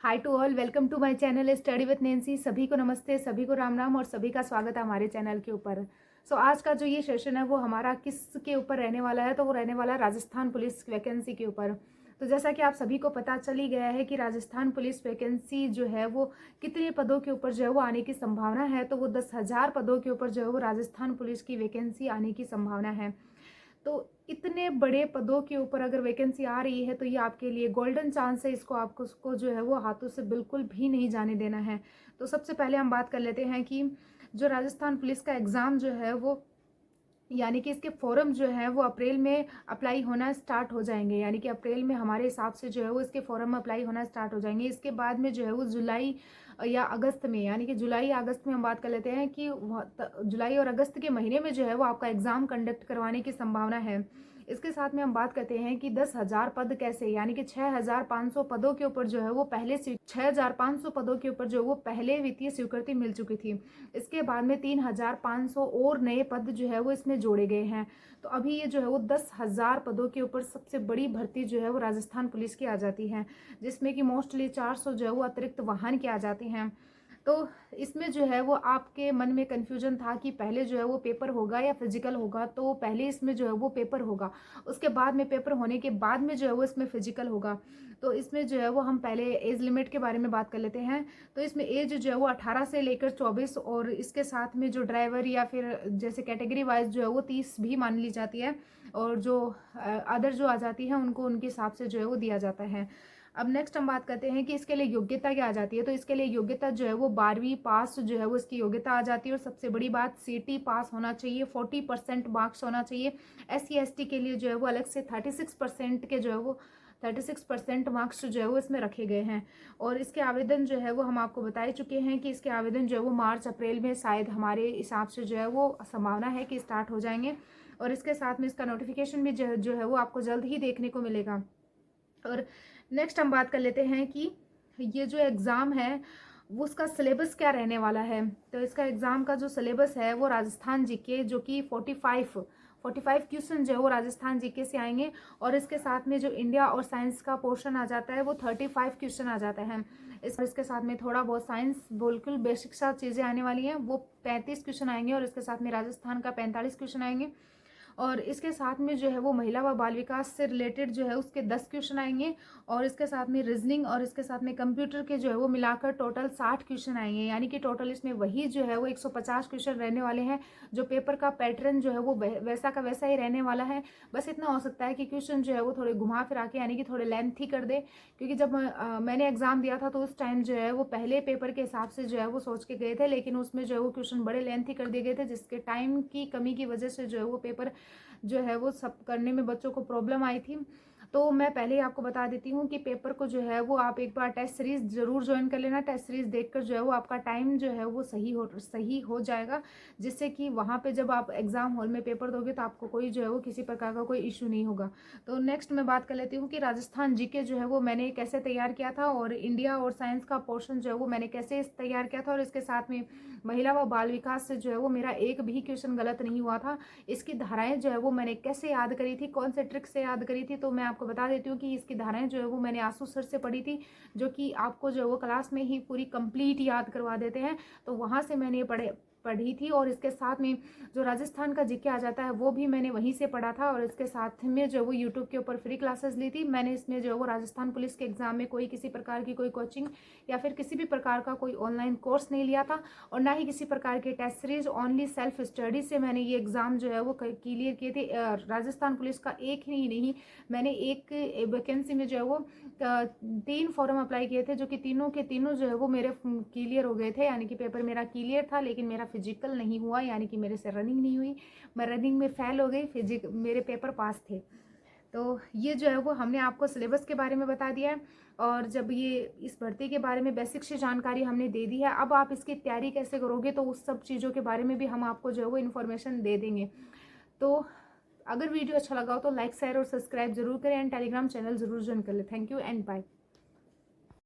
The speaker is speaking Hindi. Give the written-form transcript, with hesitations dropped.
Hi to all, welcome to my channel study with Nancy. सभी को नमस्ते, सभी को राम राम और सभी का स्वागत है हमारे चैनल के ऊपर। आज का जो ये सेशन है वो हमारा किस के ऊपर रहने वाला है, तो वो रहने वाला है राजस्थान पुलिस वैकेंसी के ऊपर। तो जैसा कि आप सभी को पता चल ही गया है कि राजस्थान पुलिस वैकेंसी जो है वो कितने पदों के ऊपर जो है वो आने की संभावना है, तो वो 10,000 पदों के ऊपर जो है वो राजस्थान पुलिस की वैकेंसी आने की संभावना है। तो इतने बड़े पदों के ऊपर अगर वैकेंसी आ रही है तो ये आपके लिए गोल्डन चांस है, इसको आपको उसको जो है वो हाथों से बिल्कुल भी नहीं जाने देना है। तो सबसे पहले हम बात कर लेते हैं कि जो राजस्थान पुलिस का एग्ज़ाम जो है वो यानी कि इसके फॉर्म जो है वो अप्रैल में अप्लाई होना स्टार्ट हो जाएंगे, यानी कि अप्रैल में हमारे हिसाब से जो है वो इसके फॉर्म अप्लाई होना स्टार्ट हो जाएंगे। इसके बाद में जो है वो जुलाई या अगस्त में, यानी कि जुलाई या अगस्त में हम बात कर लेते हैं कि जुलाई और अगस्त के महीने में जो है वो आपका एग्ज़ाम कंडक्ट करवाने की संभावना है। इसके साथ में हम बात करते हैं कि 10,000 पद कैसे, यानी कि 6,500 पदों के ऊपर जो है वो पहले 6,500 पदों के ऊपर जो वो पहले वित्तीय स्वीकृति मिल चुकी थी। इसके बाद में 3,500 और नए पद जो है वो इसमें जोड़े गए हैं। तो अभी ये जो है वो 10,000 पदों के ऊपर सबसे बड़ी भर्ती जो है वो राजस्थान पुलिस की आ जाती है, जिसमें कि मोस्टली 400 जो है वो अतिरिक्त वाहन के आ जाते हैं। तो इसमें जो है वो आपके मन में कन्फ्यूजन था कि पहले जो है वो पेपर होगा या फिजिकल होगा, तो पहले इसमें जो है वो पेपर होगा, उसके बाद में पेपर होने के बाद में जो है वो इसमें फिजिकल होगा। तो इसमें जो है वो हम पहले एज लिमिट के बारे में बात कर लेते हैं। तो इसमें एज जो है वो 18 से लेकर 24 और इसके साथ में जो ड्राइवर या फिर जैसे कैटेगरी वाइज जो है वो 30 भी मान ली जाती है, और जो अदर जो आ जाती है उनको उनके हिसाब से जो है वो दिया जाता है। अब नेक्स्ट हम बात करते हैं कि इसके लिए योग्यता क्या आ जाती है। तो इसके लिए योग्यता जो है वो 12वीं पास जो है वो इसकी योग्यता आ जाती है, और सबसे बड़ी बात सीटी पास होना चाहिए, 40% मार्क्स होना चाहिए। SC ST के लिए जो है वो अलग से 36% के जो है वो 36% मार्क्स जो है वो इसमें रखे गए हैं। और इसके आवेदन जो है वो हम आपको बता ही चुके हैं कि इसके आवेदन जो है वो मार्च अप्रैल में शायद हमारे हिसाब से जो है वो संभावना है कि स्टार्ट हो जाएंगे। और इसके साथ में इसका नोटिफिकेशन भी जो है वो आपको जल्द ही देखने को मिलेगा। और नेक्स्ट हम बात कर लेते हैं कि ये जो एग्ज़ाम है वो उसका सिलेबस क्या रहने वाला है। तो इसका एग्ज़ाम का जो सिलेबस है वो राजस्थान जीके, जो कि 45 क्वेश्चन जो है वो राजस्थान जीके से आएंगे, और इसके साथ में जो इंडिया और साइंस का पोर्शन आ जाता है वो 35 क्वेश्चन आ जाता है। इसके साथ में थोड़ा बहुत साइंस बिल्कुल बेसिक सा चीज़ें आने वाली हैं, वो 35 क्वेश्चन आएंगे, और इसके साथ में राजस्थान का 45 क्वेश्चन आएंगे। और इसके साथ में जो है वो महिला व बाल विकास से रिलेटेड जो है उसके 10 क्वेश्चन आएंगे, और इसके साथ में रीजनिंग और इसके साथ में कंप्यूटर के जो है वो मिलाकर टोटल 60 क्वेश्चन आएंगे, यानी कि टोटल इसमें वही जो है वो 150 क्वेश्चन रहने वाले हैं। जो पेपर का पैटर्न जो है वो वैसा का वैसा ही रहने वाला है। बस इतना हो सकता है कि क्वेश्चन जो है वो थोड़े घुमा फिरा के, यानी कि थोड़े लेंथी कर दे, क्योंकि जब मैंने एग्जाम दिया था तो उस टाइम जो है वो पहले पेपर के हिसाब से जो है वो सोच के गए थे, लेकिन उसमें जो है वो क्वेश्चन बड़े लेंथी कर दिए गए थे, जिसके टाइम की कमी की वजह से जो है वो पेपर जो है वो सब करने में बच्चों को प्रॉब्लम आई थी। तो मैं पहले ही आपको बता देती हूँ कि पेपर को जो है वो आप एक बार टेस्ट सीरीज जरूर ज्वाइन कर लेना। टेस्ट सीरीज देखकर जो है वो आपका टाइम जो है वो सही हो जाएगा, जिससे कि वहाँ पे जब आप एग्जाम हॉल में पेपर दोगे तो आपको कोई जो है वो किसी प्रकार का कोई इशू नहीं होगा। तो नेक्स्ट मैं बात कर लेती हूँ कि राजस्थान जीके जो है वो मैंने कैसे तैयार किया था, और इंडिया और साइंस का पोर्शन जो है वो मैंने कैसे तैयार किया था, और इसके साथ में महिला व बाल विकास से जो है वो मेरा एक भी क्वेश्चन गलत नहीं हुआ था। इसकी धाराएं जो है वो मैंने कैसे याद करी थी, कौन से ट्रिक से याद करी थी, तो मैं आपको बता देती हूँ कि इसकी धाराएं जो है वो मैंने आसू सर से पढ़ी थी, जो कि आपको जो है वो क्लास में ही पूरी कंप्लीट याद करवा देते हैं। तो वहाँ से मैंने पढ़ी थी, और इसके साथ में जो राजस्थान का जीके आ जाता है वो भी मैंने वहीं से पढ़ा था, और इसके साथ में जो वो यूट्यूब के ऊपर फ्री क्लासेस ली थी मैंने। इसमें जो है वो राजस्थान पुलिस के एग्जाम में कोई किसी प्रकार की कोई कोचिंग या फिर किसी भी प्रकार का कोई ऑनलाइन कोर्स नहीं लिया था, और ना ही किसी प्रकार के test series, only self study से मैंने ये एग्ज़ाम जो है वो क्लियर किए थे। राजस्थान पुलिस का एक ही नहीं, मैंने एक वैकेंसी में जो है वो 3 फॉर्म अप्लाई किए थे, जो कि तीनों के तीनों जो है वो मेरे क्लियर हो गए थे, यानी कि पेपर मेरा क्लियर था, लेकिन मेरा फिजिकल नहीं हुआ, यानी कि मेरे से रनिंग नहीं हुई, मैं रनिंग में फेल हो गई, मेरे पेपर पास थे। तो ये जो है वो हमने आपको सिलेबस के बारे में बता दिया है, और जब ये इस भर्ती के बारे में बेसिक से जानकारी हमने दे दी है, अब आप इसकी तैयारी कैसे करोगे तो उस सब चीज़ों के बारे में भी हम आपको जो है वो इन्फॉर्मेशन दे देंगे। तो अगर वीडियो अच्छा लगा हो तो लाइक शेयर और सब्सक्राइब जरूर करें, एंड टेलीग्राम चैनल जरूर ज्वाइन कर ले। Thank you and bye.